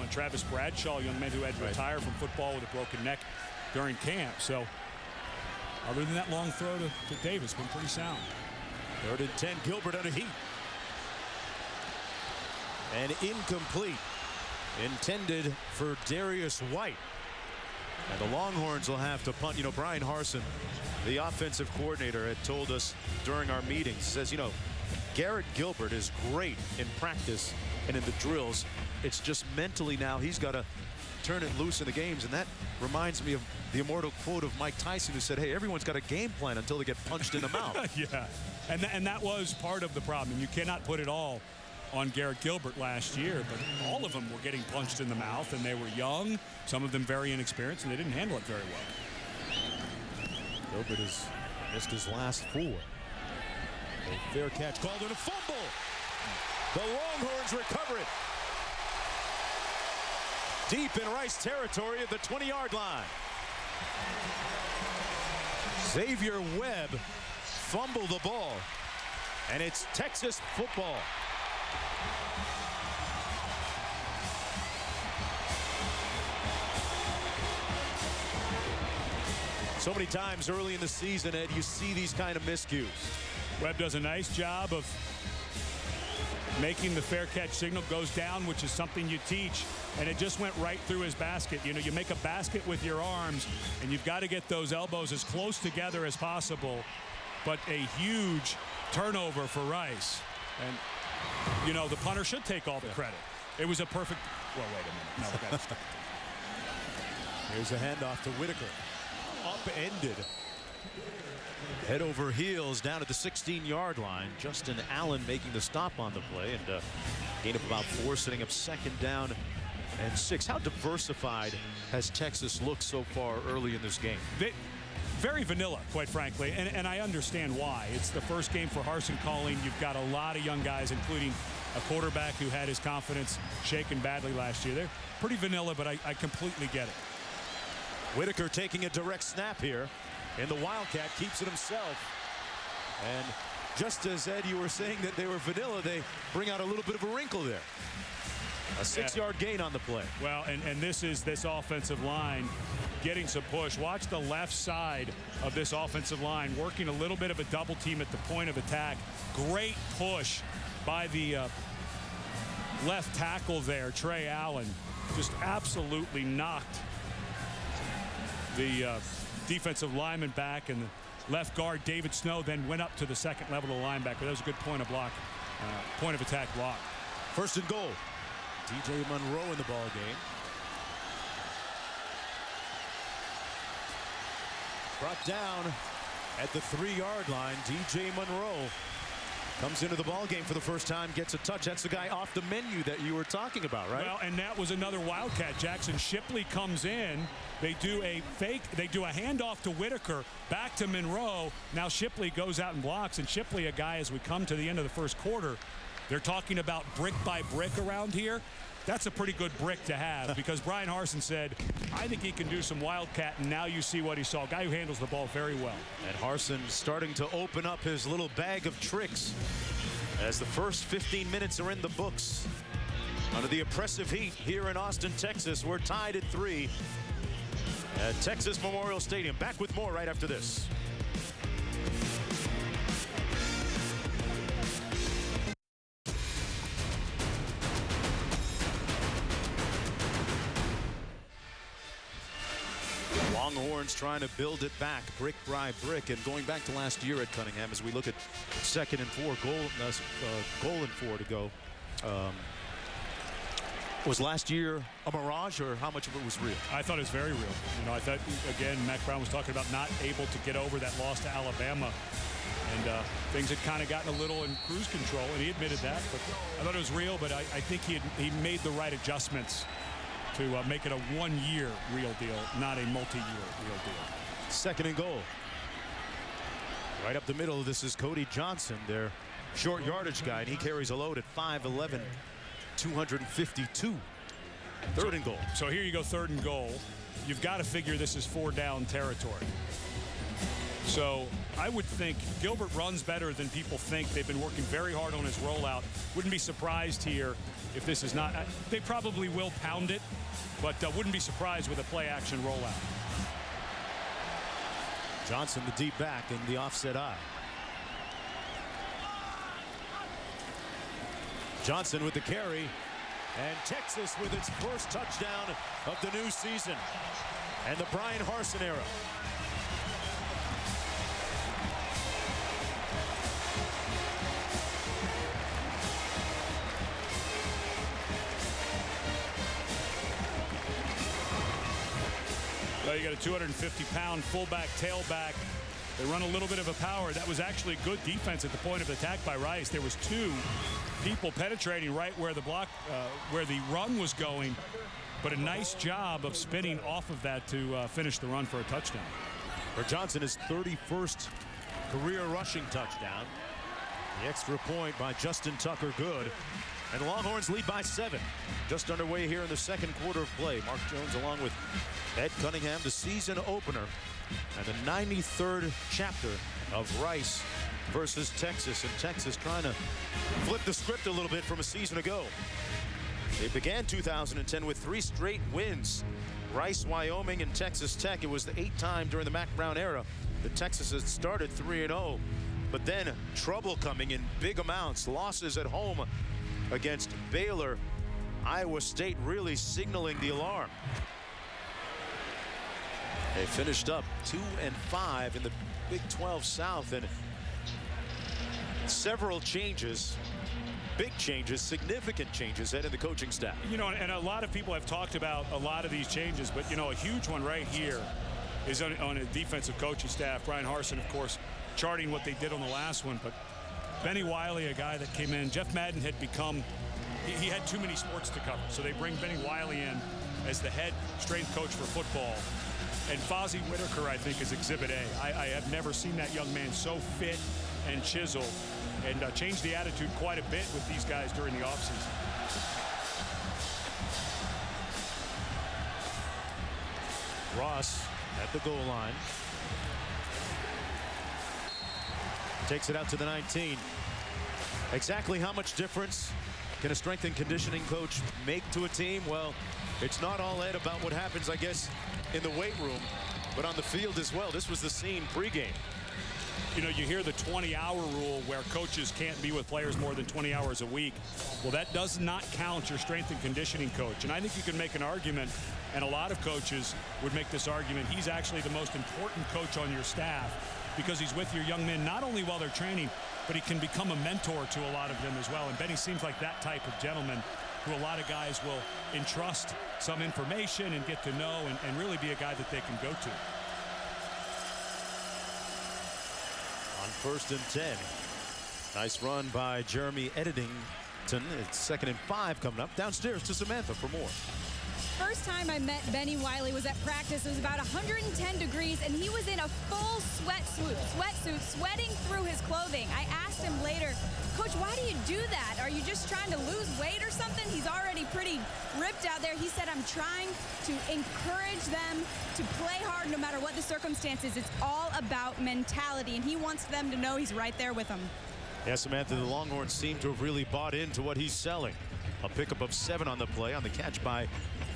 and Travis Bradshaw, a young man who had to retire from football with a broken neck during camp. So other than that long throw to Davis, been pretty sound. 3rd and 10, Gilbert under heat. And incomplete. Intended for Darius White. And the Longhorns will have to punt. You know, Brian Harsin, the offensive coordinator, had told us during our meetings, says, you know, Garrett Gilbert is great in practice and in the drills. It's just mentally now he's got to turn it loose in the games. And that reminds me of the immortal quote of Mike Tyson, who said, hey, everyone's got a game plan until they get punched in the mouth. Yeah, and that was part of the problem. You cannot put it all on Garrett Gilbert last year, but all of them were getting punched in the mouth, and they were young, some of them very inexperienced, and they didn't handle it very well. Gilbert has missed his last 4. A fair catch called and a fumble. The Longhorns recover it. Deep in Rice territory at the 20-yard line. Xavier Webb fumbled the ball, and it's Texas football. So many times early in the season, Ed, you see these kind of miscues. Webb does a nice job of making the fair catch signal, goes down, which is something you teach, and it just went right through his basket. You know, you make a basket with your arms, and you've got to get those elbows as close together as possible, but a huge turnover for Rice. And, you know, the punter should take all the credit. It was a perfect, well, wait a minute. No, we got to stop. Here's a handoff to Whitaker. Upended. Head over heels down at the 16-yard line. Justin Allen making the stop on the play, and gain of about 4, setting up 2nd down and 6. How diversified has Texas looked so far early in this game? Very vanilla, quite frankly, and I understand why. It's the first game for Harsin calling. You've got a lot of young guys, including a quarterback who had his confidence shaken badly last year. They're pretty vanilla, but I completely get it. Whitaker taking a direct snap here, and the Wildcat keeps it himself. And just as, Ed, you were saying that they were vanilla, they bring out a little bit of a wrinkle there. A 6-yard gain on the play. Well, and this offensive line getting some push. Watch the left side of this offensive line working a little bit of a double team at the point of attack. Great push by the left tackle there, Trey Allen. Just absolutely knocked the defensive lineman back, and the left guard David Snow then went up to the 2nd level of the linebacker. That was a good point of attack block. 1st and goal. DJ Monroe in the ball game. Brought down at the 3-yard line. DJ Monroe comes into the ball game for the first time, gets a touch. That's the guy off the menu that you were talking about, right? Well, and that was another Wildcat. Jackson Shipley comes in. They do a fake. They do a handoff to Whitaker, back to Monroe. Now Shipley goes out and blocks, and Shipley, a guy, as we come to the end of the 1st quarter, they're talking about brick by brick around here. That's a pretty good brick to have, because Brian Harsin said, I think he can do some Wildcat, and now you see what he saw. A guy who handles the ball very well. And Harsin starting to open up his little bag of tricks as the first 15 minutes are in the books. Under the oppressive heat here in Austin, Texas, we're tied at 3 at Texas Memorial Stadium. Back with more right after this. Longhorns trying to build it back brick by brick, and going back to last year at Cunningham as we look at 2nd and 4, goal and 4 to go. Was last year a mirage, or how much of it was real? I thought it was very real. You know, I thought, again, Mack Brown was talking about not able to get over that loss to Alabama, and things had kind of gotten a little in cruise control, and he admitted that. But I thought it was real, but I think he made the right adjustments to make it a 1-year real deal, not a multi-year real deal. 2nd and goal. Right up the middle, this is Cody Johnson, their short yardage guy, and he carries a load at 5'11", 252. 3rd and goal. So here you go, 3rd and goal. You've got to figure this is 4-down territory. So I would think Gilbert runs better than people think. They've been working very hard on his rollout. Wouldn't be surprised here if this is not. They probably will pound it, but wouldn't be surprised with a play-action rollout. Johnson, the deep back, in the offset eye. Johnson with the carry, and Texas with its first touchdown of the new season and the Bryan Harsin era. Well, you got a 250-pound fullback, tailback. They run a little bit of a power. That was actually good defense at the point of attack by Rice. There was two people penetrating right where the block, where the run was going, but a nice job of spinning off of that to finish the run for a touchdown. For Johnson, his 31st career rushing touchdown. The extra point by Justin Tucker, good. And the Longhorns lead by 7. Just underway here in the second quarter of play. Mark Jones along with Ed Cunningham, the season opener and the 93rd chapter of Rice versus Texas. And Texas trying to flip the script a little bit from a season ago. They began 2010 with 3 straight wins. Rice, Wyoming, and Texas Tech. It was the 8th time during the Mack Brown era that Texas had started 3-0. But then trouble coming in big amounts. Losses at home against Baylor. Iowa State really signaling the alarm. They finished up 2-5 in the Big 12 South, and several changes, big changes, significant changes head in the coaching staff. You know, and a lot of people have talked about a lot of these changes, but you know, a huge one right here is on a defensive coaching staff. Bryan Harsin, of course, charting what they did on the last one, but Benny Wiley, a guy that came in. Jeff Madden had become, he had too many sports to cover, so they bring Benny Wiley in as the head strength coach for football. And Fozzie Whitaker, I think, is Exhibit A. I have never seen that young man so fit and chiseled, and changed the attitude quite a bit with these guys during the offseason. Ross at the goal line. Takes it out to the 19. Exactly how much difference can a strength and conditioning coach make to a team? Well, it's not all Ed about what happens, I guess, in the weight room, but on the field as well. This was the scene pregame. You know, you hear the 20-hour rule where coaches can't be with players more than 20 hours a week. Well, that does not count your strength and conditioning coach. And I think you can make an argument, and a lot of coaches would make this argument, he's actually the most important coach on your staff because he's with your young men not only while they're training, but he can become a mentor to a lot of them as well. And Benny seems like that type of gentleman who a lot of guys will entrust some information and get to know and really be a guy that they can go to. On 1st and 10. Nice run by Jeremy Eddington. It's 2nd and 5 coming up. Downstairs to Samantha for more. First time I met Benny Wiley was at practice. It was about 110 degrees, and he was in a full sweatsuit, sweating through his clothing. I asked him later, Coach, why do you do that? Are you just trying to lose weight or something? He's already pretty ripped out there. He said, I'm trying to encourage them to play hard no matter what the circumstances. It's all about mentality, and he wants them to know he's right there with them. Yeah, Samantha, the Longhorns seem to have really bought into what he's selling. A pickup of 7 on the play on the catch by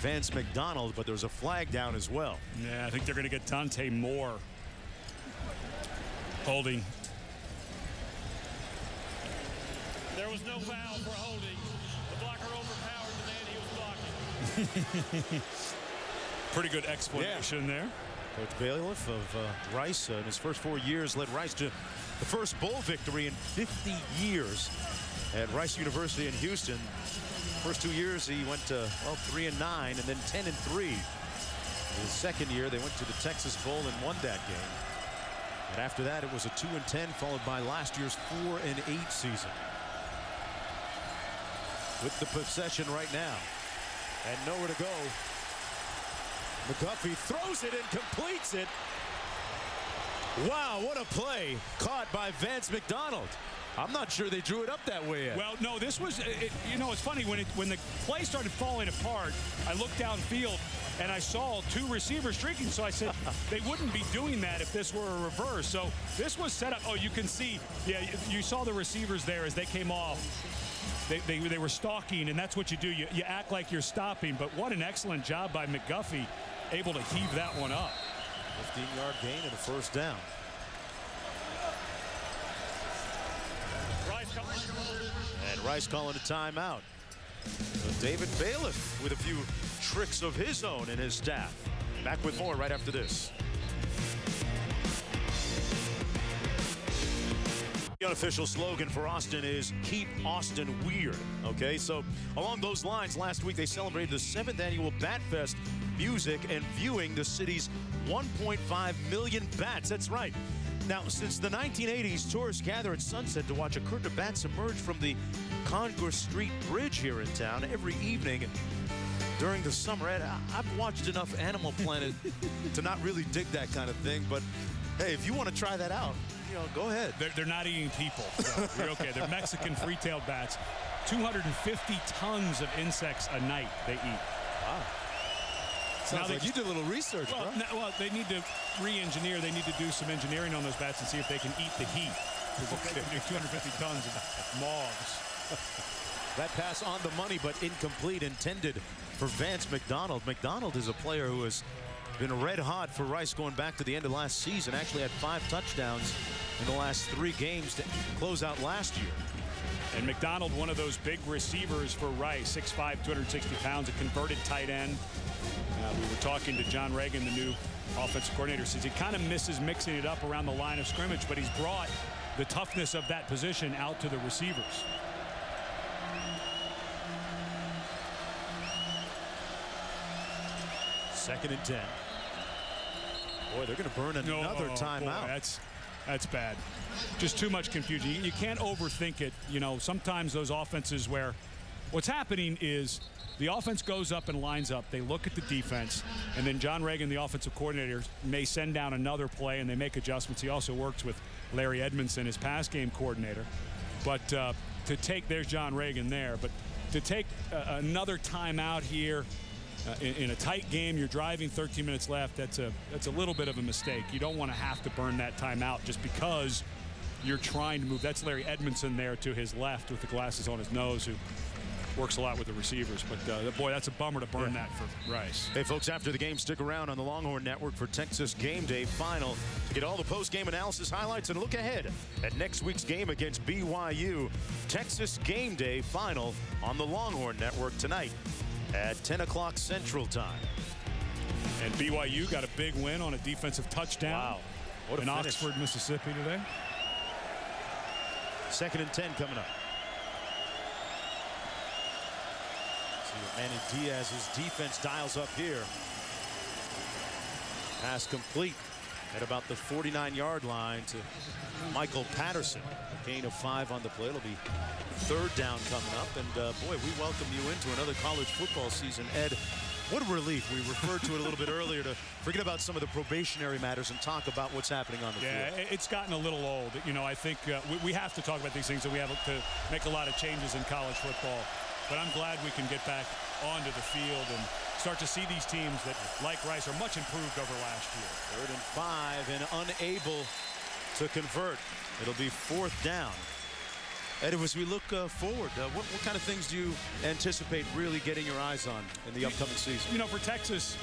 Vance McDonald, but there's a flag down as well. Yeah, I think they're going to get Dante Moore holding. There was no foul for holding. The blocker overpowered the man he was blocking. Pretty good explanation there. Coach Bailiff of Rice in his first 4 years led Rice to the first bowl victory in 50 years at Rice University in Houston. First 2 years he went to 3-9 and then 10-3. His second year they went to the Texas Bowl and won that game. And after that it was a 2-10 followed by last year's 4-8 season. With the possession right now and nowhere to go. McGuffey throws it and completes it. Wow, what a play caught by Vance McDonald. I'm not sure they drew it up that way yet. Well, no, this was, you know, it's funny. When the play started falling apart, I looked downfield, and I saw two receivers streaking. So I said, they wouldn't be doing that if this were a reverse. So this was set up. Oh, you can see, yeah, you saw the receivers there as they came off. They were stalking, and that's what you do. You act like you're stopping. But what an excellent job by McGuffey, able to heave that one up. 15-yard gain and a first down. And Rice calling a timeout. David Bailiff with a few tricks of his own in his staff. Back with more right after this. The unofficial slogan for Austin is "Keep Austin Weird." Okay, so along those lines, last week they celebrated the 7th annual Bat Fest music and viewing the city's 1.5 million bats. That's right. Now, since the 1980s, tourists gather at sunset to watch a curtain of bats emerge from the Congress Street Bridge here in town every evening during the summer. I've watched enough Animal Planet to not really dig that kind of thing, but hey, if you want to try that out, you know, go ahead. They're not eating people, so you're okay. They're Mexican free-tailed bats. 250 tons of insects a night they eat. Wow. Sounds like you did a little research, well, bro. Well, they need to re-engineer. They need to do some engineering on those bats and see if they can eat the heat. They do 250 tons of moths. That pass on the money, but incomplete, intended for Vance McDonald. McDonald is a player who has been red hot for Rice going back to the end of last season. Actually had 5 touchdowns in the last 3 games to close out last year. And McDonald, one of those big receivers for Rice, 6'5", 260 pounds, a converted tight end. We were talking to John Reagan, the new offensive coordinator, says he kind of misses mixing it up around the line of scrimmage, but he's brought the toughness of that position out to the receivers. Second and 10. Boy, they're going to burn another timeout. That's bad. Just too much confusion. You can't overthink it. You know, sometimes those offenses where what's happening is the offense goes up and lines up. They look at the defense, and then John Reagan, the offensive coordinator, may send down another play, and they make adjustments. He also works with Larry Edmondson, his pass game coordinator. But there's John Reagan there, but to take another timeout here in a tight game, you're driving 13 minutes left, that's a little bit of a mistake. You don't want to have to burn that timeout just because you're trying to move. That's Larry Edmondson there to his left with the glasses on his nose, who works a lot with the receivers. But boy, that's a bummer to burn that for Rice. Hey folks, after the game, stick around on the Longhorn Network for Texas Game Day Final to get all the post-game analysis, highlights, and look ahead at next week's game against BYU. Texas Game Day Final on the Longhorn Network tonight at 10 o'clock Central Time. And BYU got a big win on a defensive touchdown. Wow. What a in finish. Oxford, Mississippi today. 2nd and 10 coming up. See what Manny Diaz's defense dials up here. Pass complete at about the 49-yard line to Michael Patterson. A gain of 5 on the play. It'll be 3rd down coming up. And boy, we welcome you into another college football season. Ed, what a relief. We referred to it a little bit earlier to forget about some of the probationary matters and talk about what's happening on the field. Yeah, it's gotten a little old. You know, I think we have to talk about these things, and we have to make a lot of changes in college football. But I'm glad we can get back onto the field and start to see these teams that, like Rice, are much improved over last year. 3rd and 5 and unable to convert. It'll be 4th down. Ed, as we look forward, what kind of things do you anticipate really getting your eyes on in the upcoming season? You know, for Texas,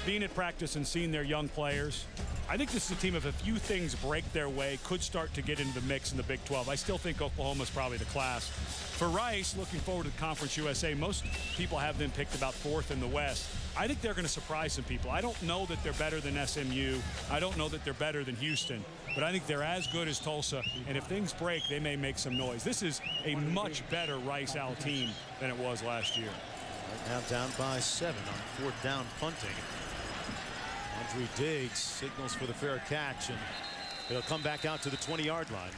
being at practice and seeing their young players, I think this is a team, if a few things break their way, could start to get into the mix in the Big 12. I still think Oklahoma's probably the class. For Rice, looking forward to Conference USA, most people have them picked about 4th in the West. I think they're going to surprise some people. I don't know that they're better than SMU. I don't know that they're better than Houston. But I think they're as good as Tulsa. And if things break, they may make some noise. This is a much better Rice-Owl team than it was last year. Right now down by 7 on 4th down punting. Andre Diggs signals for the fair catch, and it'll come back out to the 20-yard line.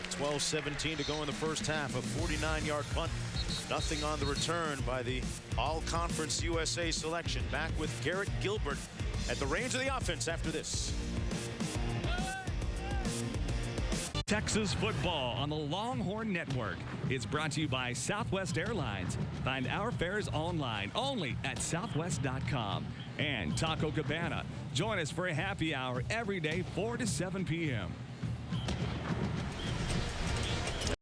12:17 to go in the first half. A 49-yard punt. Nothing on the return by the All-Conference USA selection. Back with Garrett Gilbert at the reins of the offense after this. Texas football on the Longhorn Network is brought to you by Southwest Airlines. Find our fares online only at southwest.com. And Taco Cabana. Join us for a happy hour every day, 4 to 7 p.m.